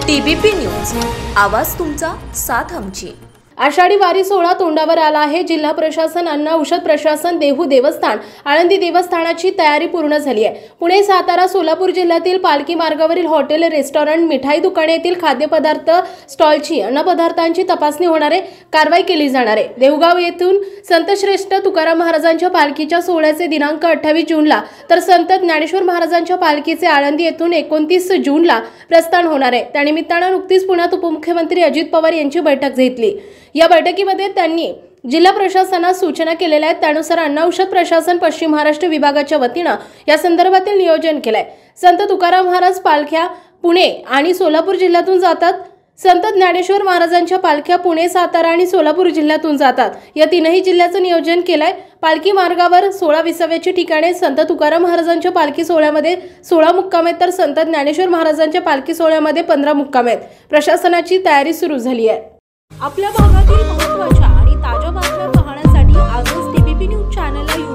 TBP news, आवाज तुमचा, साथ आमची। आषाढी वारी सोहळा तोंडावर आला आहे। जिल्हा प्रशासन, अन्न औषध प्रशासन, देहू देवस्थान, आळंदी देवस्थानाची तयारी पूर्ण झाली आहे। पुणे, सातारा, सोलापूर जिल्ह्यातील पालखी मार्गावरील हॉटेल, रेस्टॉरंट, मिठाई दुकाने येथील खाद्यपदार्थ स्टॉलची अन्नपदार्थांची तपासणी होणार आहे, कारवाई केली जाणार आहे। देहूगाव येथून संतश्रेष्ठ तुकाराम महाराजांच्या पालखीच्या सोहळ्याचे दिनांक 28 जूनला तर संत ज्ञानेश्वर महाराजांच्या पालखीचे आळंदी येथून 29 जूनला प्रस्थान होणार आहे। त्यानिमित्तानं नुकतीच पुण्यात उपमुख्यमंत्री अजित पवार यांची बैठक घेतली। या बैठकीमध्ये त्यांनी जिल्हा प्रशासनास सूचना केलेल्या आहेत। त्यानुसार अन्न औषध प्रशासन पश्चिम महाराष्ट्र विभागाच्या वतीनं या संदर्भातील नियोजन केलंय। संत तुकाराम महाराज पालख्या पुणे आणि सोलापूर जिल्ह्यातून जातात। संत ज्ञानेश्वर महाराजांच्या पालख्या पुणे, सातारा आणि सोलापूर जिल्ह्यातून जातात। या तीनही जिल्ह्याचं नियोजन केलंय। पालखी मार्गावर 16 विसाव्याची ठिकाणे संत तुकाराम महाराजांच्या पालखी सोहळ्यामध्ये 16 मुक्काम आहेत, तर संत ज्ञानेश्वर महाराजांच्या पालखी सोहळ्यामध्ये 15 मुक्काम आहेत। प्रशासनाची तयारी सुरू झाली आहे। आपल्या भागातील महत्त्वाच्या आणि ताज्या बातम्या पाहण्यासाठी आजच TBP न्यूज चॅनलला